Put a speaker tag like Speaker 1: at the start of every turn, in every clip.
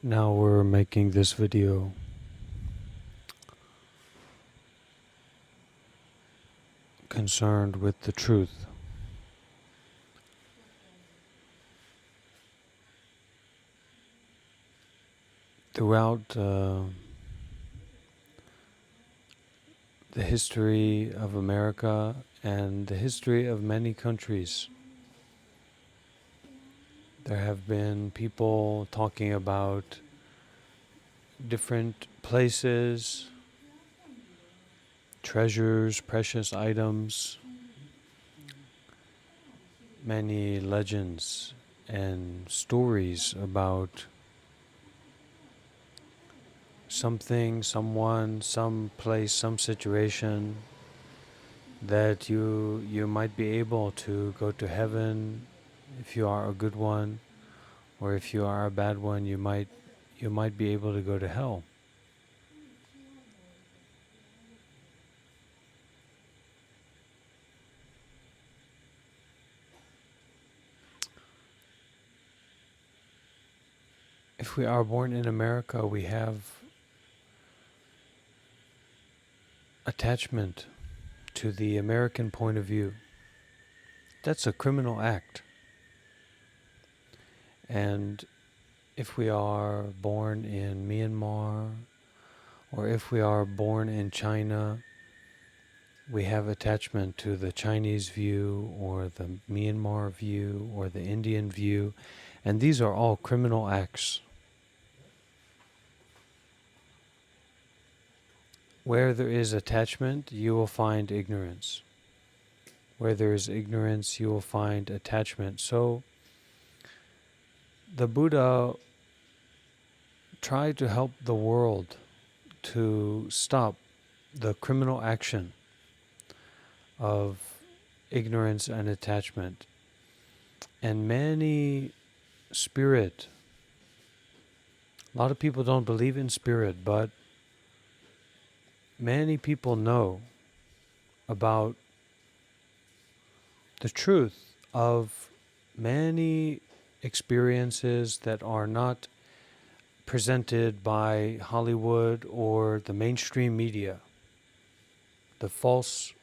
Speaker 1: Now we're making this video concerned with the truth. Throughout the history of America and the history of many countries, there have been people talking about different places, treasures, precious items, many legends and stories about something, someone, some place, some situation that you might be able to go to heaven if you are a good one, or if you are a bad one, you might be able to go to hell. If we are born in America, we have attachment to the American point of view. That's a criminal act. And if we are born in Myanmar, or if we are born in China, we have attachment to the Chinese view, or the Myanmar view, or the Indian view, and these are all criminal acts. Where there is attachment, you will find ignorance. Where there is ignorance, you will find attachment. So, the Buddha tried to help the world to stop the criminal action of ignorance and attachment. And many spirit, a lot of people don't believe in spirit, but many people know about the truth of many experiences that are not presented by Hollywood or the mainstream media. The false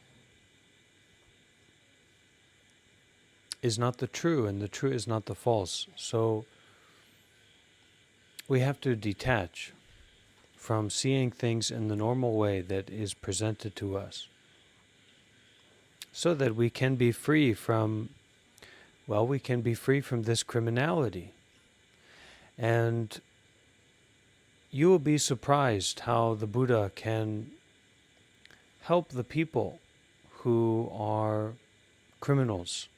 Speaker 1: is not the true, and the true is not the false. So we have to detach from seeing things in the normal way that is presented to us, so that we can be free from, we can be free from this criminality. And you will be surprised how the Buddha can help the people who are criminals.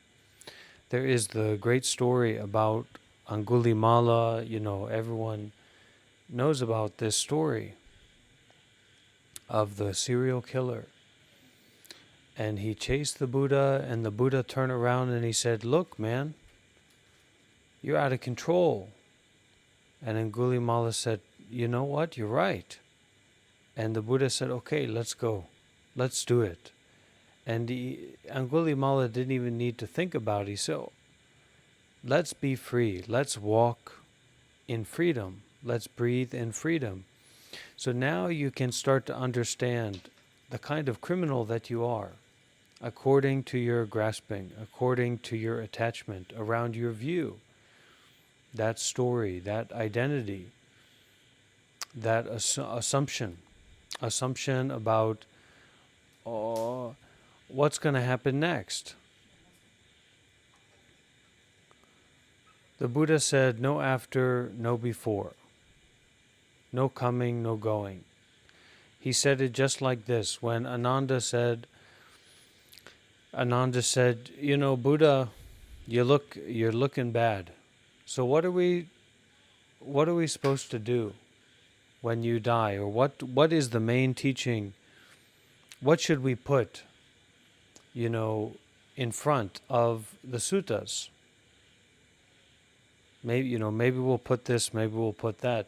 Speaker 1: There is the great story about Angulimala. Everyone knows about this story of the serial killer. And he chased the Buddha, and the Buddha turned around and he said, "Look, man, you're out of control." And Angulimala said, "You know what? You're right." And the Buddha said, "Okay, let's go. Let's do it." And Angulimala didn't even need to think about it. He said, "Let's be free. Let's walk in freedom. Let's breathe in freedom." So now you can start to understand the kind of criminal that you are, according to your grasping, according to your attachment around your view, that story, that identity, that assumption about what's going to happen next. The Buddha said, no after, no before. No coming, no going. He said it just like this. When Ananda said, "Buddha, you're looking bad. So what are we supposed to do when you die? Or what is the main teaching? What should we put, in front of the suttas? Maybe we'll put this, maybe we'll put that."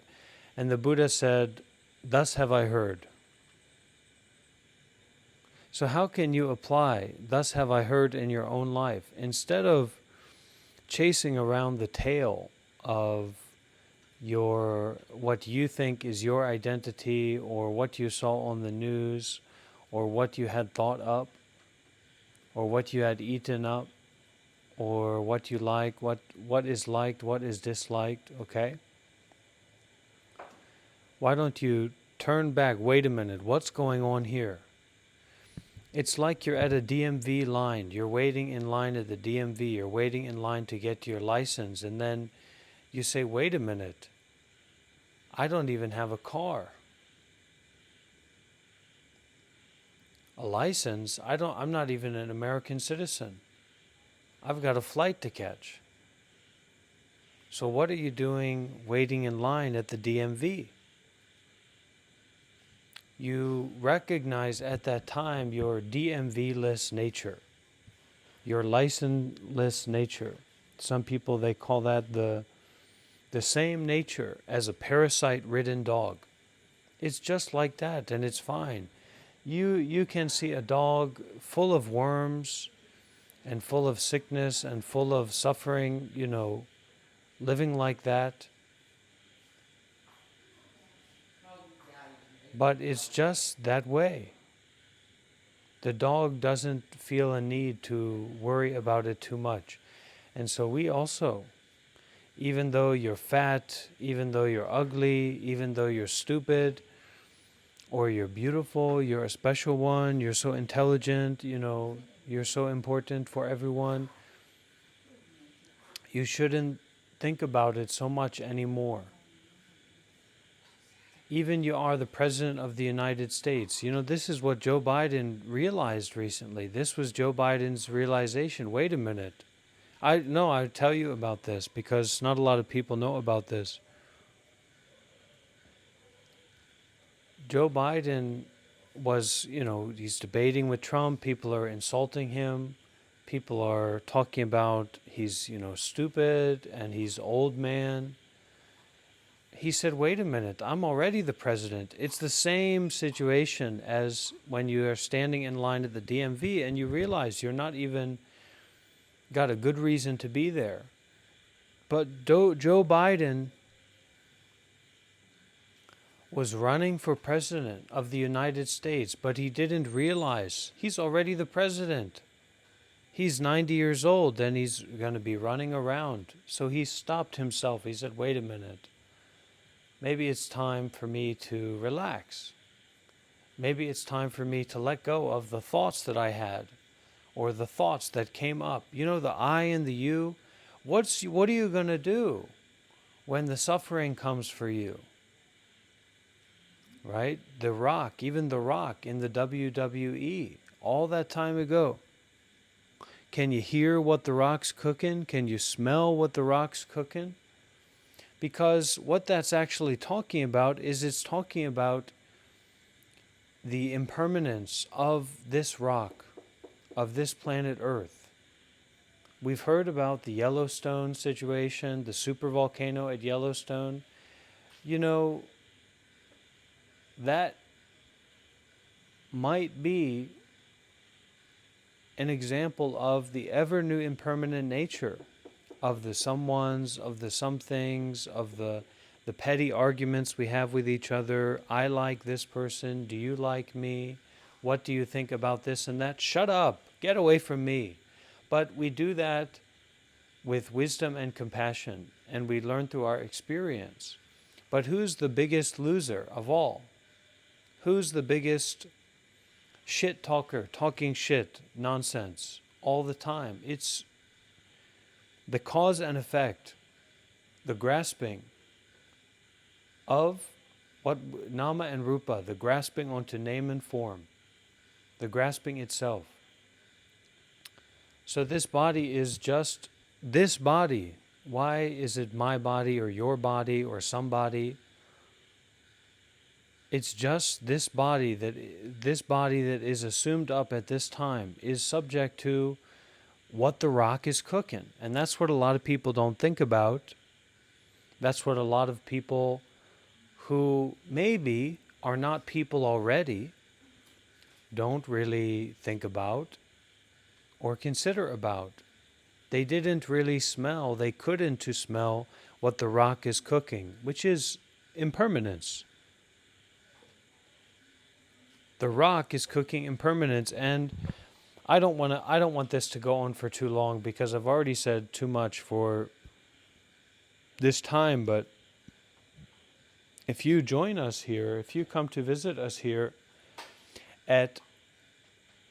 Speaker 1: And the Buddha said, "Thus have I heard." So how can you apply, "Thus have I heard," in your own life? Instead of chasing around the tail of what you think is your identity, or what you saw on the news, or what you had thought up, or what you had eaten up, or what you like, what is liked, what is disliked, okay? Why don't you turn back, wait a minute, what's going on here? It's like you're at a DMV line. You're waiting in line at the DMV. You're waiting in line to get your license. And then you say, wait a minute, I don't even have a car. A license? I'm not even an American citizen. I've got a flight to catch. So what are you doing waiting in line at the DMV? You recognize at that time your DMV-less nature, your license-less nature. Some people, they call that the same nature as a parasite-ridden dog. It's just like that, and it's fine. You can see a dog full of worms and full of sickness and full of suffering, living like that. But it's just that way. The dog doesn't feel a need to worry about it too much. And so we also, even though you're fat, even though you're ugly, even though you're stupid, or you're beautiful, you're a special one, you're so intelligent, you're so important for everyone, you shouldn't think about it so much anymore. Even you are the President of the United States. This is what Joe Biden realized recently. This was Joe Biden's realization. Wait a minute. I'll tell you about this because not a lot of people know about this. Joe Biden was, he's debating with Trump. People are insulting him. People are talking about he's, stupid and he's old man. He said, wait a minute, I'm already the president. It's the same situation as when you are standing in line at the DMV and you realize you're not even got a good reason to be there. But Joe Biden was running for president of the United States, but he didn't realize he's already the president. He's 90 years old and he's going to be running around. So he stopped himself. He said, wait a minute. Maybe it's time for me to relax. Maybe it's time for me to let go of the thoughts that I had or the thoughts that came up. The I and the you. What are you going to do when the suffering comes for you? Right? The Rock, even The Rock in the WWE, all that time ago. Can you hear what The Rock's cooking? Can you smell what The Rock's cooking? Because what that's actually talking about is it's talking about the impermanence of this rock, of this planet Earth. We've heard about the Yellowstone situation, the supervolcano at Yellowstone. That might be an example of the ever new impermanent nature of the someones, of the somethings, of the petty arguments we have with each other. I like this person. Do you like me? What do you think about this and that? Shut up. Get away from me. But we do that with wisdom and compassion, and we learn through our experience. But who's the biggest loser of all? Who's the biggest shit talker, talking shit, nonsense, all the time? It's the cause and effect, the grasping of what Nama and Rupa, the grasping onto name and form, the grasping itself. So this body is just this body. Why is it my body or your body or somebody? It's just this body that is assumed up at this time is subject to what the rock is cooking. And that's what a lot of people don't think about. That's what a lot of people who maybe are not people already don't really think about or consider about. they didn't really smell, they couldn't to smell what the rock is cooking, which is impermanence. The rock is cooking impermanence, and I don't want this to go on for too long because I've already said too much for this time, but if you join us here, if you come to visit us here at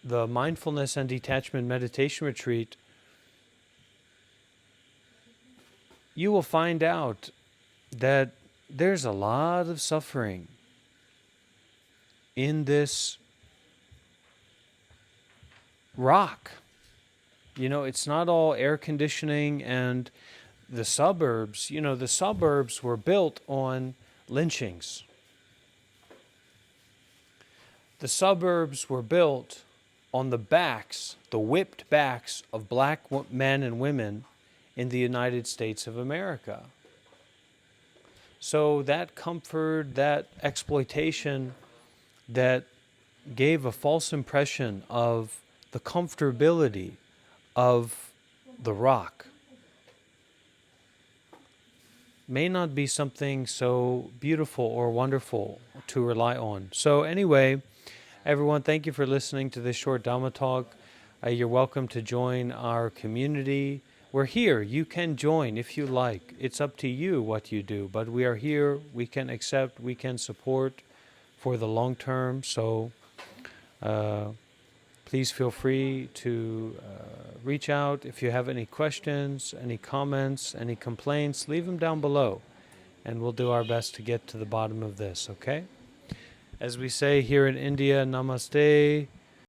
Speaker 1: the Mindfulness and Detachment Meditation Retreat, you will find out that there's a lot of suffering in this rock. You know, it's not all air conditioning and the suburbs. You know, the suburbs were built on lynchings. The suburbs were built on the backs, the whipped backs of black men and women in the United States of America. So that comfort, that exploitation, that gave a false impression of the comfortability of the rock may not be something so beautiful or wonderful to rely on. So anyway, everyone, thank you for listening to this short Dhamma talk. You're welcome to join our community. We're here. You can join if you like. It's up to you what you do, but we are here. We can accept, we can support for the long term. So please feel free to reach out. If you have any questions, any comments, any complaints, leave them down below, and we'll do our best to get to the bottom of this, okay? As we say here in India, namaste.